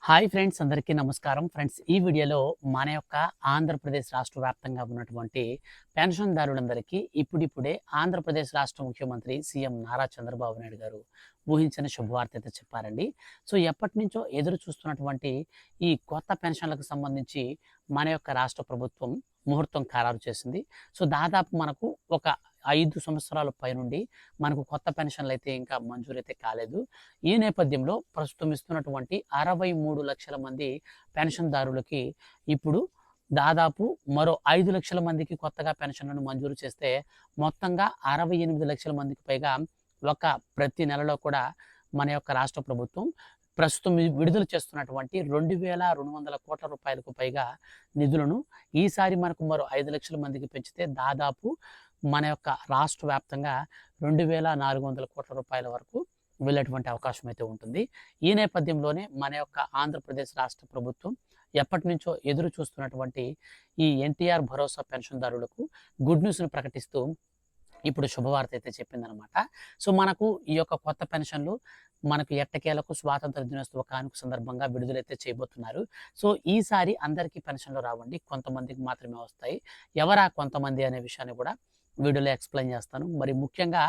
Hi friends, అందరికీ నమస్కారం. Friends, ఈ వీడియోలో మన యొక్క ఆంధ్రప్రదేశ్ రాష్ట్ర వ్యాప్తంగా ఉన్నటువంటి పెన్షన్దారులందరికీ ఇప్పుడిప్పుడే ఆంధ్రప్రదేశ్ రాష్ట్ర ముఖ్యమంత్రి సీఎం నారా చంద్రబాబు నాయుడు గారు ఊహించిన శుభవార్త అయితే చెప్పారండి. సో ఎప్పటి నుంచో ఎదురు చూస్తున్నటువంటి ఈ కొత్త పెన్షన్లకు సంబంధించి మన యొక్క రాష్ట్ర ప్రభుత్వం ముహూర్తం ఖరారు చేసింది. సో దాదాపు మనకు ఒక 5 సంవత్సరాల పైనుండి మనకు కొత్త పెన్షన్లు అయితే ఇంకా మంజూరైతే కాలేదు. ఈ నేపథ్యంలో ప్రస్తుతం ఇస్తున్నటువంటి 63 లక్షల మంది పెన్షన్దారులకి ఇప్పుడు దాదాపు మరో 5 లక్షల మందికి కొత్తగా పెన్షన్లను మంజూరు చేస్తే మొత్తంగా 68 లక్షల మందికి పైగా ప్రతి నెలలో కూడా మన యొక్క రాష్ట్ర ప్రభుత్వం ప్రస్తుతం విడుదల చేస్తున్నటువంటి 2,200 కోట్ల రూపాయలకు పైగా నిధులను ఈసారి మనకు మరో 5 లక్షల మందికి పెంచితే దాదాపు మన యొక్క రాష్ట్ర వ్యాప్తంగా 2,400 కోట్ల రూపాయల వరకు వెళ్ళేటువంటి అవకాశం అయితే ఉంటుంది. ఈ నేపథ్యంలోనే మన యొక్క ఆంధ్రప్రదేశ్ రాష్ట్ర ప్రభుత్వం ఎప్పటి నుంచో ఎదురు చూస్తున్నటువంటి ఈ ఎన్టీఆర్ భరోసా పెన్షన్దారులకు గుడ్ న్యూస్ను ప్రకటిస్తూ ఇప్పుడు శుభవార్త అయితే చెప్పిందనమాట. సో మనకు ఈ యొక్క కొత్త పెన్షన్లు మనకు ఎట్టకేలకు స్వాతంత్ర దినోత్సవ కానుక సందర్భంగా విడుదలైతే చేయబోతున్నారు. సో ఈసారి అందరికీ పెన్షన్లు రావండి, కొంతమందికి మాత్రమే వస్తాయి. ఎవరా కొంతమంది అనే విషయాన్ని కూడా వీడియోలో ఎక్స్ప్లెయిన్ చేస్తాను. మరి ముఖ్యంగా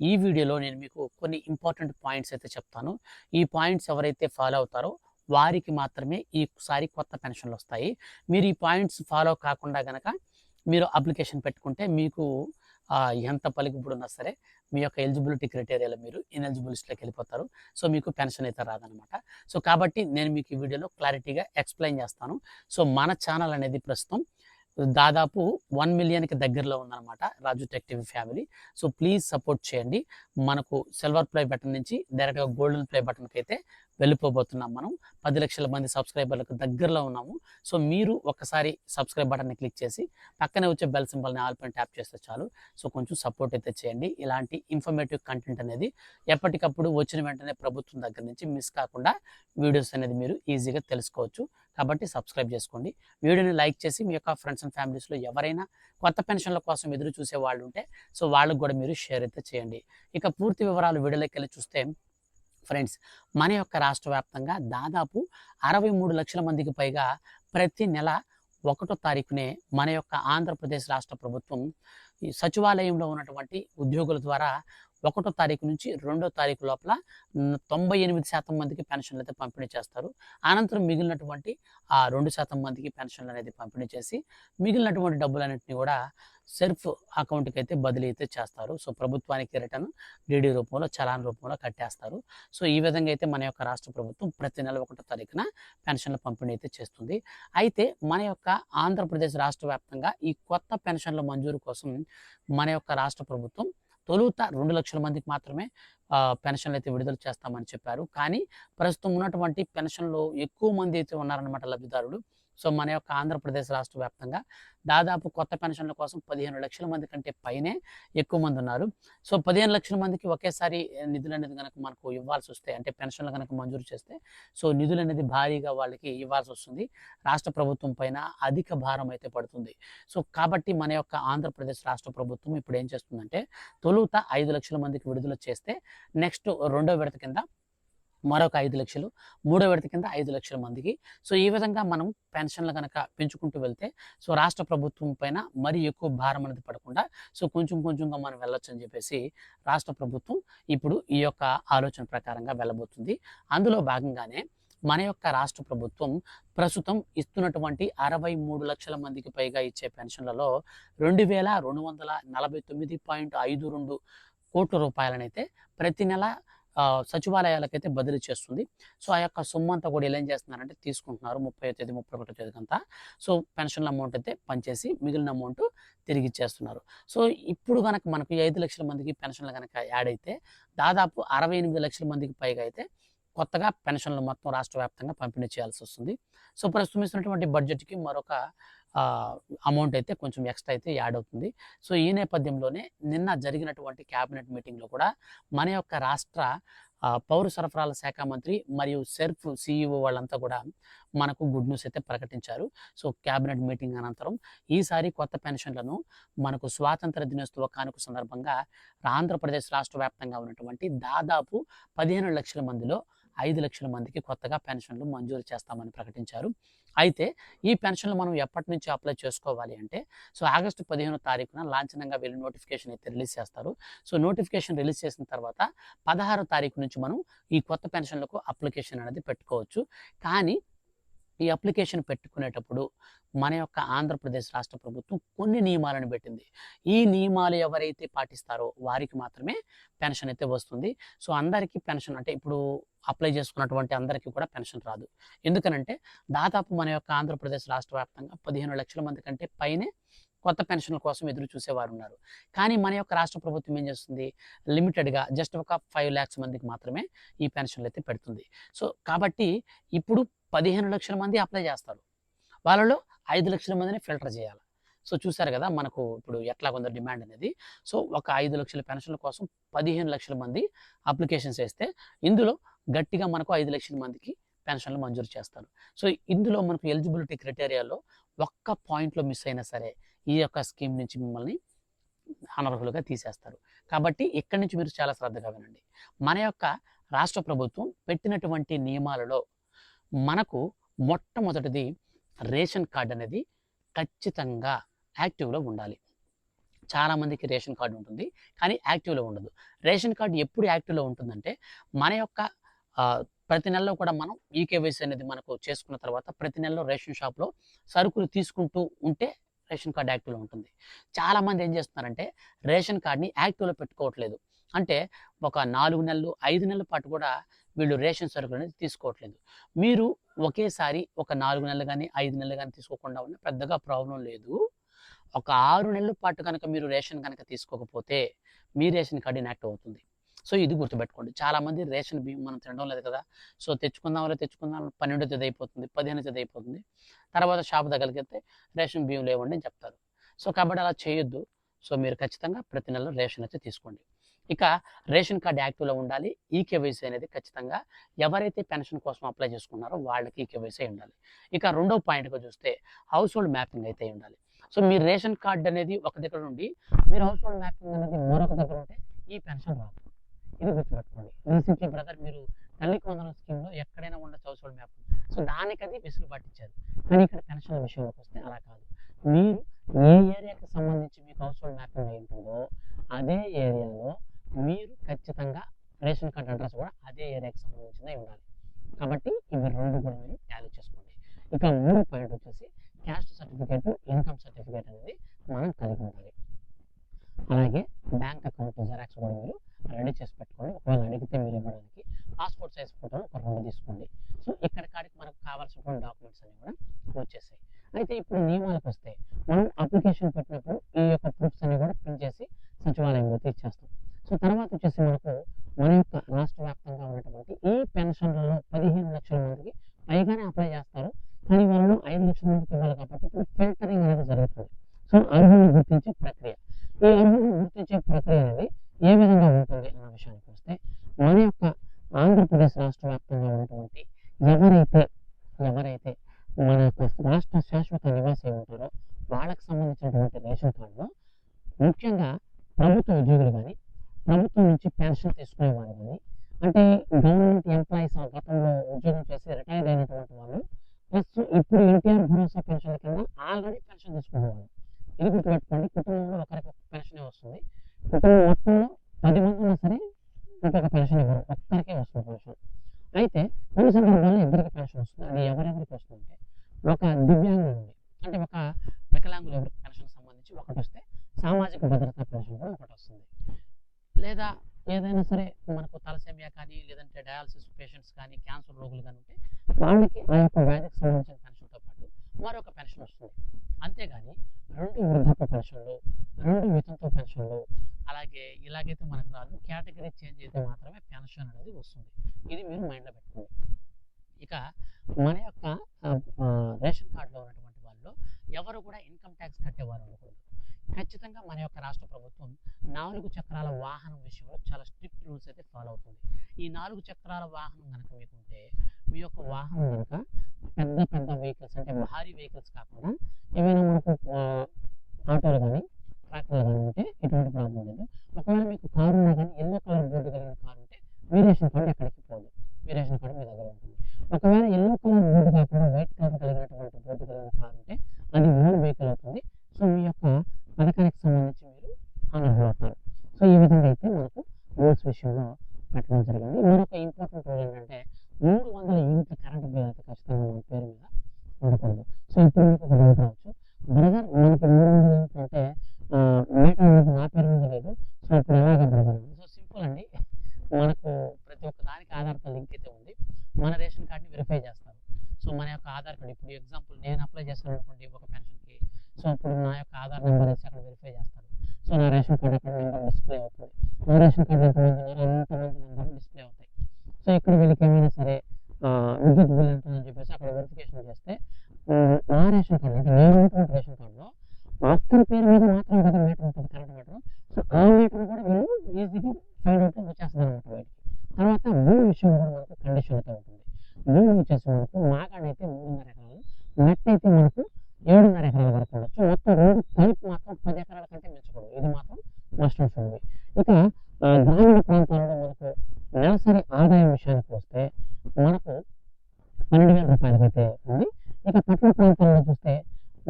ఈ వీడియోలో నేను మీకు కొన్ని ఇంపార్టెంట్ పాయింట్స్ అయితే చెప్తాను. ఈ పాయింట్స్ ఎవరైతే ఫాలో అవుతారో వారికి మాత్రమే ఈసారి కొత్త పెన్షన్లు వస్తాయి. మీరు ఈ పాయింట్స్ ఫాలో కాకుండా గనక మీరు అప్లికేషన్ పెట్టుకుంటే మీకు ఎంత పలుకుబడున్నా సరే మీ యొక్క ఎలిజిబిలిటీ క్రైటీరియాలో మీరు ఇన్ఎలిజిబుల్ లిస్ట్లోకి వెళ్ళిపోతారు. సో మీకు పెన్షన్ అయితే రాదనమాట. సో కాబట్టి నేను మీకు ఈ వీడియోలో క్లారిటీగా ఎక్స్ప్లెయిన్ చేస్తాను. సో మన ఛానల్ అనేది ప్రస్తుతం దాదాపు 1 మిలియన్కి దగ్గరలో ఉందన్నమాట Raju tech TV family. So please support చేయండి. మనకు సిల్వర్ ప్లే బటన్ నుంచి డైరెక్ట్గా గోల్డెన్ ప్లే బటన్కి అయితే వెళ్ళిపోబోతున్నాం. మనం 10 లక్షల మంది సబ్స్క్రైబర్లకు దగ్గరలో ఉన్నాము. సో మీరు ఒకసారి సబ్స్క్రైబ్ బటన్ని క్లిక్ చేసి పక్కనే వచ్చే బెల్ సింబల్ని ఆల్ పైన ట్యాప్ చేస్తే చాలు. సో కొంచెం సపోర్ట్ అయితే చేయండి. ఇలాంటి ఇన్ఫర్మేటివ్ కంటెంట్ అనేది ఎప్పటికప్పుడు వచ్చిన వెంటనే ప్రభుత్వం దగ్గర నుంచి మిస్ కాకుండా వీడియోస్ అనేది మీరు ఈజీగా తెలుసుకోవచ్చు. కాబట్టి సబ్స్క్రైబ్ చేసుకోండి. వీడియోని లైక్ చేసి మీ యొక్క ఫ్రెండ్స్ అండ్ ఫ్యామిలీస్లో ఎవరైనా కొత్త పెన్షన్ల కోసం ఎదురు చూసే వాళ్ళు ఉంటే సో వాళ్ళకు కూడా మీరు షేర్ అయితే చేయండి. ఇక పూర్తి వివరాలు వీడియోలోకి వెళ్ళి చూస్తే ఫ్రెండ్స్, మన యొక్క రాష్ట్ర వ్యాప్తంగా దాదాపు 63 లక్షల మందికి పైగా ప్రతి నెల 1వ తారీఖునే మన యొక్క ఆంధ్రప్రదేశ్ రాష్ట్ర ప్రభుత్వం ఈ సచివాలయంలో ఉన్నటువంటి ఉద్యోగుల ద్వారా 1వ తారీఖు నుంచి 2వ తారీఖు లోపల 98% మందికి పెన్షన్లు అయితే పంపిణీ చేస్తారు. అనంతరం మిగిలినటువంటి 2% మందికి పెన్షన్లు అనేది పంపిణీ చేసి మిగిలినటువంటి డబ్బులన్నింటినీ కూడా సెల్ఫ్ అకౌంట్కి అయితే బదిలీ అయితే చేస్తారు. సో ప్రభుత్వానికి రిటర్న్ డీడీ రూపంలో చలాన్ రూపంలో కట్టేస్తారు. సో ఈ విధంగా అయితే మన యొక్క రాష్ట్ర ప్రభుత్వం ప్రతి నెల 1వ తారీఖున పెన్షన్ల పంపిణీ అయితే చేస్తుంది. అయితే మన యొక్క ఆంధ్రప్రదేశ్ రాష్ట్ర వ్యాప్తంగా ఈ కొత్త పెన్షన్ల మంజూరు కోసం మన యొక్క రాష్ట్ర ప్రభుత్వం తొలుత 2 లక్షల మందికి మాత్రమే పెన్షన్లు అయితే విడుదల చేస్తామని చెప్పారు. కానీ ప్రస్తుతం ఉన్నటువంటి పెన్షన్లు ఎక్కువ మంది అయితే ఉన్నారన్నమాట లబ్ధిదారులు. సో మన యొక్క ఆంధ్రప్రదేశ్ రాష్ట్ర వ్యాప్తంగా దాదాపు కొత్త పెన్షన్ల కోసం 15 లక్షల మంది కంటే పైనే ఎక్కువ మంది ఉన్నారు. సో 15 లక్షల మందికి ఒకేసారి నిధులు అనేది కనుక మనకు ఇవ్వాల్సి వస్తే, అంటే పెన్షన్లు కనుక మంజూరు చేస్తే సో నిధులు అనేది భారీగా వాళ్ళకి ఇవ్వాల్సి వస్తుంది. రాష్ట్ర ప్రభుత్వం పైన అధిక భారం అయితే పడుతుంది. సో కాబట్టి మన యొక్క ఆంధ్రప్రదేశ్ రాష్ట్ర ప్రభుత్వం ఇప్పుడు ఏం చేస్తుందంటే తొలుత 5 లక్షల మందికి విడుదల చేస్తే నెక్స్ట్ 2వ విడత కింద మరొక 5 లక్షలు, 3వ విడత కింద 5 లక్షల మందికి. సో ఈ విధంగా మనం పెన్షన్లు కనుక పెంచుకుంటూ వెళ్తే సో రాష్ట్ర ప్రభుత్వం పైన మరీ ఎక్కువ భారం అనేది పడకుండా సో కొంచెం కొంచెంగా మనం వెళ్ళొచ్చు అని చెప్పేసి రాష్ట్ర ప్రభుత్వం ఇప్పుడు ఈ యొక్క ఆలోచన ప్రకారంగా వెళ్ళబోతుంది. అందులో భాగంగానే మన యొక్క రాష్ట్ర ప్రభుత్వం ప్రస్తుతం ఇస్తున్నటువంటి 63 లక్షల మందికి పైగా ఇచ్చే పెన్షన్లలో 2,249.52 కోట్ల రూపాయలనైతే ప్రతి నెల సచివాలయాలకైతే బదిలీ చేస్తుంది. సో ఆ యొక్క సొమ్ము అంతా కూడా ఏం చేస్తున్నారంటే తీసుకుంటున్నారు 30వ తేదీ 31వ తేదీకంతా. సో పెన్షన్ల అమౌంట్ అయితే పనిచేసి మిగిలిన అమౌంట్ తిరిగి ఇచ్చేస్తున్నారు. సో ఇప్పుడు కనుక మనకు 5 లక్షల మందికి పెన్షన్లు కనుక యాడ్ అయితే దాదాపు 68 లక్షల మందికి పైగా అయితే కొత్తగా పెన్షన్లు మొత్తం రాష్ట్ర వ్యాప్తంగా పంపిణీ చేయాల్సి వస్తుంది. సో ప్రస్తుతం ఇస్తున్నటువంటి బడ్జెట్కి మరొక అమౌంట్ అయితే కొంచెం ఎక్స్ట్రా అయితే యాడ్ అవుతుంది. సో ఈ నేపథ్యంలోనే నిన్న జరిగినటువంటి క్యాబినెట్ మీటింగ్లో కూడా మన యొక్క రాష్ట్ర పౌర సరఫరాల శాఖ మంత్రి మరియు సెర్ఫ్ సిఇఓ వాళ్ళంతా కూడా మనకు గుడ్ న్యూస్ అయితే ప్రకటించారు. సో క్యాబినెట్ మీటింగ్ అనంతరం ఈసారి కొత్త పెన్షన్లను మనకు స్వాతంత్ర దినోత్సవ కానుక సందర్భంగా ఆంధ్రప్రదేశ్ రాష్ట్ర వ్యాప్తంగా ఉన్నటువంటి దాదాపు 15 లక్షల మందిలో 5 లక్షల మందికి కొత్తగా పెన్షన్లు మంజూరు చేస్తామని ప్రకటించారు. అయితే ఈ పెన్షన్లు మనం ఎప్పటి నుంచి అప్లై చేసుకోవాలి అంటే సో ఆగస్టు 15వ తారీఖున లాంఛనంగా వీళ్ళు నోటిఫికేషన్ అయితే రిలీజ్ చేస్తారు. సో నోటిఫికేషన్ రిలీజ్ చేసిన తర్వాత 16వ తారీఖు నుంచి మనం ఈ కొత్త పెన్షన్లకు అప్లికేషన్ అనేది పెట్టుకోవచ్చు. కానీ ఈ అప్లికేషన్ పెట్టుకునేటప్పుడు మన యొక్క ఆంధ్రప్రదేశ్ రాష్ట్ర ప్రభుత్వం కొన్ని నియమాలను పెట్టింది. ఈ నియమాలు ఎవరైతే పాటిస్తారో వారికి మాత్రమే పెన్షన్ అయితే వస్తుంది. సో అందరికీ పెన్షన్ అంటే ఇప్పుడు అప్లై చేసుకున్నటువంటి అందరికీ కూడా పెన్షన్ రాదు. ఎందుకనంటే దాదాపు మన యొక్క ఆంధ్రప్రదేశ్ రాష్ట్ర వ్యాప్తంగా 15 లక్షల మంది కంటే పైనే కొత్త పెన్షన్ల కోసం ఎదురు చూసేవారు ఉన్నారు. కానీ మన యొక్క రాష్ట్ర ప్రభుత్వం ఏం చేస్తుంది, లిమిటెడ్గా జస్ట్ ఒక 5 lakhs మందికి మాత్రమే ఈ పెన్షన్లు అయితే పెడుతుంది. సో కాబట్టి ఇప్పుడు 15 లక్షల మంది అప్లై చేస్తారు. వాళ్ళలో 5 లక్షల మందిని ఫిల్టర్ చేయాలి. సో చూసారు కదా మనకు ఇప్పుడు ఎట్లా కొంత డిమాండ్ అనేది. సో ఒక 5 లక్షల పెన్షన్ల కోసం 15 లక్షల మంది అప్లికేషన్స్ వేస్తే ఇందులో గట్టిగా మనకు 5 లక్షల మందికి పెన్షన్లు మంజూరు చేస్తారు. సో ఇందులో మనకు ఎలిజిబిలిటీ క్రైటీరియాలో ఒక్క పాయింట్లో మిస్ అయినా సరే ఈ యొక్క స్కీమ్ నుంచి మిమ్మల్ని అనర్హులుగా తీసేస్తారు. కాబట్టి ఇక్కడి నుంచి మీరు చాలా శ్రద్ధగా వినండి. మన యొక్క రాష్ట్ర ప్రభుత్వం పెట్టినటువంటి నియమాలలో మనకు మొట్టమొదటిది రేషన్ కార్డ్ అనేది ఖచ్చితంగా యాక్టివ్లో ఉండాలి. చాలామందికి రేషన్ కార్డు ఉంటుంది కానీ యాక్టివ్లో ఉండదు. రేషన్ కార్డు ఎప్పుడు యాక్టివ్లో ఉంటుందంటే మన యొక్క ప్రతి నెలలో కూడా మనం ఈకేవైసీ అనేది మనకు చేసుకున్న తర్వాత ప్రతి నెలలో రేషన్ షాప్లో సరుకులు తీసుకుంటూ ఉంటే రేషన్ కార్డు యాక్టివ్లో ఉంటుంది. చాలామంది ఏం చేస్తున్నారంటే రేషన్ కార్డ్ని యాక్టివ్లో పెట్టుకోవట్లేదు. అంటే ఒక 4 నెలలు 5 నెలల పాటు కూడా వీళ్ళు రేషన్ సరుకులు అనేది తీసుకోవట్లేదు. మీరు ఒకేసారి ఒక 4 నెలలు కానీ 5 నెలలు కానీ తీసుకోకుండా ఉన్న పెద్దగా ప్రాబ్లం లేదు. ఒక 6 నెలల పాటు కనుక మీరు రేషన్ కనుక తీసుకోకపోతే మీ రేషన్ కార్డు ఇన్యాక్టివ్ అవుతుంది. సో ఇది గుర్తుపెట్టుకోండి. చాలామంది రేషన్ బియ్యం మనం తినడం లేదు కదా, సో తెచ్చుకుందాం 12వ తేదీ అయిపోతుంది, 15వ తేదీ అయిపోతుంది, తర్వాత షాప్ దగ్గరికి వెళ్తే రేషన్ బియ్యం లేవండి అని చెప్తారు. సో కాబట్టి అలా చేయొద్దు. సో మీరు ఖచ్చితంగా ప్రతి నెలలో రేషన్ అయితే తీసుకోండి. ఇక రేషన్ కార్డు యాక్టివ్లో ఉండాలి. ఈకేవైసీ అనేది ఖచ్చితంగా ఎవరైతే పెన్షన్ కోసం అప్లై చేసుకున్నారో వాళ్ళకి ఈకేవైసీ ఉండాలి. ఇక రెండో పాయింట్గా చూస్తే హౌస్ హోల్డ్ మ్యాపింగ్ అయితే ఉండాలి. సో మీ రేషన్ కార్డు అనేది ఒక దగ్గర నుండి మీరు హౌస్ హోల్డ్ మ్యాపింగ్ అనేది మరొక దగ్గర ఉంటే ఈ పెన్షన్ రాదు. ఇది గుర్తుపెట్టుకోండి. రీసెంట్లీ బ్రదర్ మీరు తల్లికి వందనం స్కీమ్లో ఎక్కడైనా ఉండొచ్చు హౌస్ హోల్డ్ మ్యాపింగ్. సో దానికి అది వెసులుబాటు ఇచ్చారు. కానీ ఇక్కడ పెన్షన్ విషయంలోకి వస్తే అలా కాదు. మీరు ఏ ఏరియాకి సంబంధించి మీకు హౌస్ హోల్డ్ మ్యాపింగ్ అయి ఉంటుందో అదే ఏరియాలో మీరు ఖచ్చితంగా రేషన్ కార్డ్ అడ్రస్ కూడా అదే ఏరియాకి సంబంధించిందే ఉండాలి. కాబట్టి ఇవి రెండు కూడా మీరు టాలీ చేసుకోండి. ఇక మూడో పాయింట్ వచ్చేసి క్యాస్ట్ సర్టిఫికేట్, ఇన్కమ్ సర్టిఫికేట్ అనేది మనం కలిగి ఉండాలి. అలాగే బ్యాంక్ అకౌంట్ జెరాక్స్ కూడా మీరు రెడీ చేసి పెట్టుకోండి. ఒకవేళ అడిగితే మీరు ఇవ్వడానికి పాస్పోర్ట్ సైజ్ ఫోటోలు ఒక 2 తీసుకోండి. సో ఇక్కడ కాడికి మనకు కావాల్సినటువంటి డాక్యుమెంట్స్ అన్ని కూడా వచ్చేసాయి. అయితే ఇప్పుడు నియమాలకు వస్తే మనం అప్లికేషన్ పెట్టినప్పుడు ఈ యొక్క ప్రూఫ్స్ అన్ని కూడా ప్రింట్ చేసి సచివాలయంలో ఇచ్చేస్తాం. సో తర్వాత వచ్చేసి మనకు మన యొక్క రాష్ట్ర వ్యాప్తంగా ఉన్నటువంటి ఈ పెన్షన్లలో 15 లక్షల మందికి పైగానే అప్లై చేస్తారు. కానీ వాళ్ళలో 5 లక్షల మందికి ఇవ్వాలి కాబట్టి ఇప్పుడు ఫిల్టరింగ్ అనేది జరుగుతుంది. సో అర్హులను గుర్తించే ప్రక్రియ, ఈ అర్హులను గుర్తించే ప్రక్రియ అనేది ఏ విధంగా ఉంటుంది అన్న విషయానికి వస్తే మన యొక్క ఆంధ్రప్రదేశ్ రాష్ట్ర వ్యాప్తంగా ఉన్నటువంటి ఎవరైతే మన యొక్క రాష్ట్ర శాశ్వత నివాసి ఉంటారో వాళ్ళకి సంబంధించినటువంటి రేషన్ కార్డులో ముఖ్యంగా ప్రభుత్వ ఉద్యోగులు కానీ ప్రభుత్వం నుంచి పెన్షన్ తీసుకునే వాళ్ళు కానీ అంటే గవర్నమెంట్ ఎంప్లాయీస్ గతంలో ఉద్యోగం చేసి రిటైర్ అయినటువంటి వాళ్ళు ప్లస్ ఇప్పుడు ఎన్టీఆర్ భరోసా పెన్షన్ కింద ఆల్రెడీ పెన్షన్ తీసుకునేవాళ్ళు. ఇది గుర్తుపెట్టుకోండి. కుటుంబంలో ఒకరికి పెన్షన్ వస్తుంది. కుటుంబం మొత్తంలో 10 మంది ఉన్నా సరే ఇంకొక పెన్షన్ ఇవ్వరు, ఒక్కరికే వస్తుంది పెన్షన్. అయితే కొన్ని సందర్భాల్లో ఇద్దరికి పెన్షన్ వస్తుంది. అది ఎవరెవరికి వస్తుందంటే ఒక దివ్యాంగులు ఉంది అంటే ఒక వికలాంగులు ఎవరికి పెన్షన్ సంబంధించి ఒకటి వస్తే సామాజిక భద్రతా పెన్షన్ కూడా ఒకటి వస్తుంది. లేదా ఏదైనా సరే మనకు తలసేమియా కానీ లేదంటే డయాలసిస్ పేషెంట్స్ కానీ క్యాన్సర్ రోగులు కానీ ఉంటే వాళ్ళకి ఆ యొక్క వ్యాధికి సంబంధించిన పెన్షన్తో పాటు మరొక పెన్షన్ వస్తుంది. అంతేగాని 2 వృద్ధాప్య పెన్షన్లు, 2 వితంతు పెన్షన్లు అలాగే ఇలాగైతే మనకు రాదు. కేటగిరీ చేంజ్ అయితే మాత్రమే పెన్షన్ అనేది వస్తుంది. ఇది మీరు మైండ్లో పెట్టుకోండి. ఇక మన యొక్క రేషన్ కార్డులో ఉన్నటువంటి వాళ్ళు ఎవరు కూడా ఇన్కమ్ ట్యాక్స్ కట్టేవారు ఉండకూడదు. ఖచ్చితంగా మన యొక్క రాష్ట్ర ప్రభుత్వం 4 చక్రాల వాహనం విషయంలో చాలా స్ట్రిక్ట్ రూల్స్ అయితే ఫాలో అవుతుంది. ఈ 4 చక్రాల వాహనం కనుక మీకుంటే మీ యొక్క వాహనం కనుక పెద్ద వెహికల్స్ అంటే భారీ వెహికల్స్ కాకుండా ఏమైనా మనకు ఆటోలు కానీ ట్రాక్టర్లు కానీ ఉంటే ఎటువంటి ప్రాబ్లం లేదు. ఒకవేళ మీకు కారు ఉన్నా కానీ ఎల్లో కలర్ బోర్డు కలిగిన కారు ఉంటే మీ రేషన్ కార్డు ఎక్కడికి పోదు, మీ రేషన్ కార్డు ఓటీపీ అయితే ఖచ్చితంగా మన పేరు మీద ఉండకూడదు. సో ఇప్పుడు మీకు ఒక డౌట్ రావచ్చు, బ్రదర్ మనకి 300 ఏంటంటే మీటర్ అనేది నా పేరు మీద లేదు, సో ఇప్పుడు ఎలాగ బ్రదర్? సో సింపుల్ అండి, మనకు ప్రతి ఒక్క దానికి ఆధార్తో లింక్ అయితే ఉంది. మన రేషన్ కార్డ్ని వెరిఫై చేస్తారు. సో మన యొక్క ఆధార్ కార్డు, ఇప్పుడు ఎగ్జాంపుల్ నేను అప్లై చేస్తాను అనుకోండి ఒక పెన్షన్కి, సో అప్పుడు నా యొక్క ఆధార్ నెంబర్ వేసి అక్కడ వెరిఫై చేస్తారు. సో నా రేషన్ కార్డు అక్కడ నెంబర్ డిస్ప్లే అవుతుంది. నా రేషన్ కార్డు ఎంతమంది ఉన్నారో అంతమంది నెంబర్లు డిస్ప్లే అవుతాయి. సో ఇక్కడ వీళ్ళకి ఏమైనా సరే విద్యుత్ బిల్ ఎంత అని చెప్పేసి అక్కడ వెరిఫికేషన్ చేస్తే నా రేషన్ కార్డు అంటే నేను ఉన్నటువంటి రేషన్ కార్డులో అత్తని పేరు మీద మాత్రమే కదా మీటర్ ఉంటుంది, కరెంట్ మీటర్. సో ఆ మీటర్ కూడా వీళ్ళు ఈజీగా ఫైండ్ అవుట్ వచ్చేస్తుంది అనమాట బయటికి. తర్వాత భూమి విషయం కూడా మనకు కండిషన్ అయితే ఉంటుంది. భూమి వచ్చేసి మనకు మాగాడైతే 3.5 ఎకరాలు, మెట్ట అయితే మనకు 7.5 ఎకరాల వరకు ఉండొచ్చు. మొత్తం రోడ్డు కలిపి మాత్రం 10 ఎకరాల కంటే మించకూడదు. ఇది మాత్రం మస్ట్ అండ్ షుడ్ బి. ఇక గ్రామీణ ప్రాంతాలలో మనకు నెలసరి ఆదాయం విషయానికి వస్తే మనకు 12,000 రూపాయలకైతే ఉంది. ఇక పట్టణ ప్రాంతాల్లో చూస్తే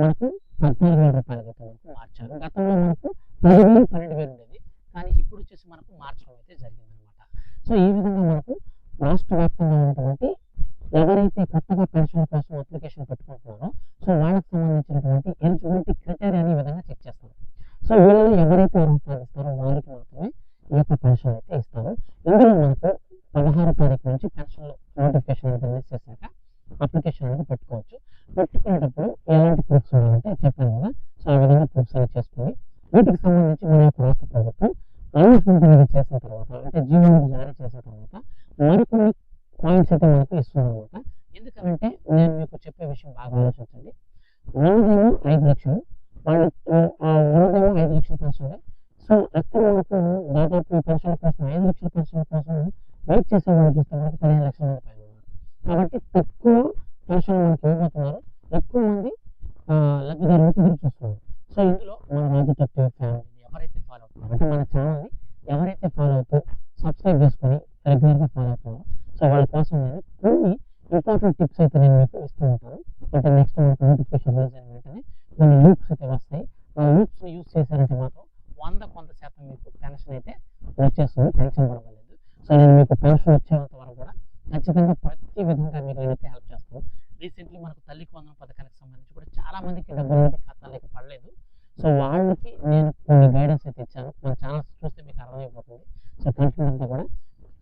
మనకు 14,000 రూపాయలకైతే మనకు మార్చారు. గతంలో మనకు 10,000, 12,000 ఉండేది, కానీ ఇప్పుడు వచ్చేసి మనకు మార్చడం అయితే జరిగిందనమాట. సో ఈ విధంగా మనకు రాష్ట్ర వ్యాప్తంగా ఉన్నటువంటి ఎవరైతే కొత్తగా పెన్షన్ కోసం అప్లికేషన్ పెట్టుకుంటున్నారో సో వాళ్ళకి సంబంధించినటువంటి ఎలిజిబిలిటీ క్రైటీరియాని ఈ విధంగా చెక్ చేస్తారు. సో వీళ్ళలో ఎవరైతే అర్హత ఇస్తారో వారికి మాత్రమే ఈ యొక్క పెన్షన్ అయితే ఇస్తారు. ఇందులో మనకు 16వ తారీఖు నుంచి పెన్షన్ నోటిఫికేషన్ అనేది రిలీజ్ చేశాక అప్లికేషన్ అనేది పెట్టుకోవచ్చు. పెట్టుకునేటప్పుడు ఎలాంటి ప్రూఫ్స్ ఉన్నాయంటే చెప్పాను కదా, సో ఆ విధంగా ప్రూఫ్స్ అనేది చేసుకోండి. వీటికి సంబంధించి మన యొక్క రాష్ట్ర ప్రభుత్వం అనౌన్స్మెంట్ అనేది చేసిన తర్వాత అంటే జీవో జారీ చేసిన తర్వాత మరికొన్ని పాయింట్స్ అయితే మనకు ఇస్తుంది అనమాట. ఎందుకంటే నేను మీకు చెప్పే విషయం బాగా ఆలోచించండి. ఉన్నదేమో 5 లక్షలు, వాళ్ళు ఉన్నదేమో 5 లక్షల పెన్షన్. సో అక్కడ మనకు దాదాపు ఈ పెన్షన్ల కోసం 5 లక్షల పెన్షన్ల కోసం వెయిట్ చేసే వాళ్ళు చూస్తే మనకు 15 లక్షల మంది పైన ఉన్నారు. కాబట్టి తక్కువ పెన్షన్ మనకి ఇవ్వబోతున్నారు, ఎక్కువ మంది లబ్ధిదారులకు ఎదురు చూస్తున్నారు. సో ఇందులో మన రాజకీయ ఫ్యామిలీని ఎవరైతే ఫాలో అవుతున్నారు అంటే మన ఛానల్ని ఎవరైతే ఫాలో అవుతూ సబ్స్క్రైబ్ చేసుకొని రెగ్యులర్గా ఫాలో అవుతున్నారు, సో వాళ్ళ కోసం నేను కొన్ని ఇంపార్టెంట్ టిప్స్ అయితే నేను మీకు ఇస్తూ ఉంటాను. అంటే నెక్స్ట్ మనకు నోటిఫికేషన్ రిలీజ్ అయిన వెంటనే కొన్ని లూప్స్ అయితే వస్తాయి. ఆ లూప్స్ని యూజ్ చేశారంటే మాత్రం 100% మీకు పెన్షన్ అయితే వచ్చేస్తుంది, టెన్షన్ పడవలేదు. సో నేను మీకు పెన్షన్ వచ్చేంత వరకు కూడా ఖచ్చితంగా ప్రతి విధంగా మీకు నేనైతే హెల్ప్ చేస్తాను. రీసెంట్లీ మనకు తల్లికి వందనం పథకానికి సంబంధించి కూడా చాలా మందికి డబ్బులు అనేది ఖాతాలోకి పడలేదు. సో వాళ్ళకి నేను కొన్ని గైడెన్స్ అయితే ఇచ్చాను. మన ఛానల్స్ చూస్తే మీకు అర్థమైపోతుంది. సో కంటెంట్ అంతా కూడా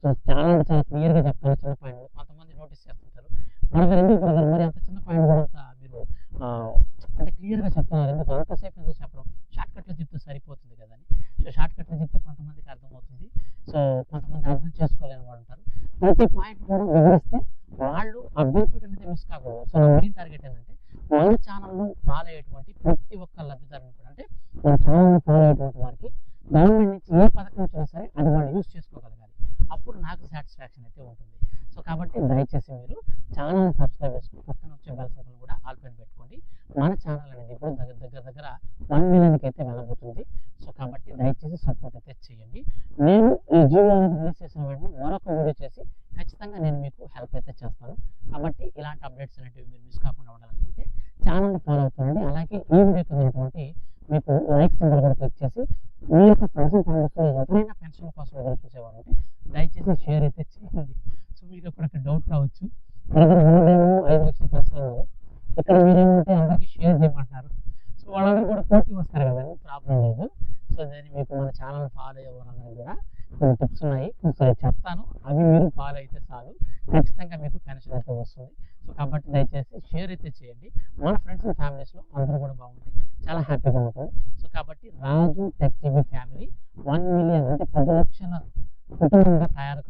సో చాలా క్లియర్గా చెప్తాను. చిన్న పాయింట్ కొంతమంది నోటీస్ చేస్తుంటారు, బ్రదర్ ఎందుకు బ్రదర్ మరి అంత చిన్న పాయింట్ కూడా అంత మీరు అంటే క్లియర్గా చెప్తున్నారు, ఎందుకు అంతసేపు ఎందుకు చెప్పడం, షార్ట్ కట్లో చెప్తే సరిపోతుంది కదా అని. సో షార్ట్ కట్లో చెప్తే కొంతమందికి అర్థమవుతుంది, సో కొంతమంది అర్థం చేసుకోలేని వాళ్ళు ఉంటారు. ప్రతి పాయింట్ కూడా వివరిస్తే వాళ్ళు ఆ బెనిఫిట్ అనేది మిస్ కాకూడదు. సో నా మెయిన్ టార్గెట్ ఏంటంటే మన ఛానల్ను ఫాలో అయ్యేటువంటి ప్రతి ఒక్క లబ్ధిదారుని కూడా అంటే మన ఛానల్ని ఫాలో అయ్యేటువంటి వారికి గవర్నమెంట్ నుంచి ఏ పథకం వచ్చినా సరే అది వాళ్ళు యూజ్ చేసుకోగలగాలి. అప్పుడు నాకు సాటిస్ఫాక్షన్ అయితే ఉంటుంది. సో కాబట్టి దయచేసి మీరు ఛానల్ని సబ్స్క్రైబ్ చేసుకుని పక్కన వచ్చే బెల్ సింబల్ కూడా ఆల్ పైన పెట్టుకోండి. మన ఛానల్ అనేది ఇప్పుడు దగ్గర 1 మిలియన్కి అయితే వెళ్ళబోతుంది. సో కాబట్టి దయచేసి సపోర్ట్ అయితే చేయండి. నేను ఈ జీవో అనేది రిలీజ్ చేసిన వెంటనే మరొక వీడియో చేసి ఖచ్చితంగా నేను మీకు హెల్ప్ అయితే చేస్తాను. కాబట్టి ఇలాంటి అప్డేట్స్ అనేటివి మీరు మిస్ కాకుండా ఉండాలనుకుంటే ఛానల్ని ఫాలో అవుతుండండి. అలాగే ఈ వీడియోకి ఉన్నటువంటి మీకు లైక్ సింబల్ కూడా క్లిక్ చేసి మీ యొక్క ఫ్రెండ్స్ అండ్ ఫ్యామిలీస్లో ఎవరైనా పెన్షన్ కోసం ఎదురు చూసేవారు అంటే దయచేసి షేర్ అయితే చేయండి. సో మీకు అక్కడ డౌట్ రావచ్చు, దగ్గర ఉన్నదేమో 5 లక్షల పెన్షన్, ఇక్కడ మీరేమంటే అందరికీ షేర్ చేయమంటున్నారు. సో వాళ్ళందరూ కూడా పోటీ వస్తారు కదండి, ప్రాబ్లం లేదు. సో దాన్ని మీకు మన ఛానల్ ఫాలో అయ్యే వాళ్ళందరూ కూడా కొన్ని టిప్స్ ఉన్నాయి, కొంచెం చెప్తాను, అవి మీరు ఫాలో అయితే చాలు, ఖచ్చితంగా మీకు పెన్షన్ అయితే వస్తుంది. సో కాబట్టి దయచేసి షేర్ అయితే చేయండి. మన ఫ్రెండ్స్ అండ్ ఫ్యామిలీస్లో అందరూ కూడా బాగుంటాయి, చాలా హ్యాపీగా ఉంటుంది. సో కాబట్టి రాజు టెక్ టీవీ ఫ్యామిలీ 1 మిలియన్ అంటే 10 లక్షల కుటుంబంగా తయారు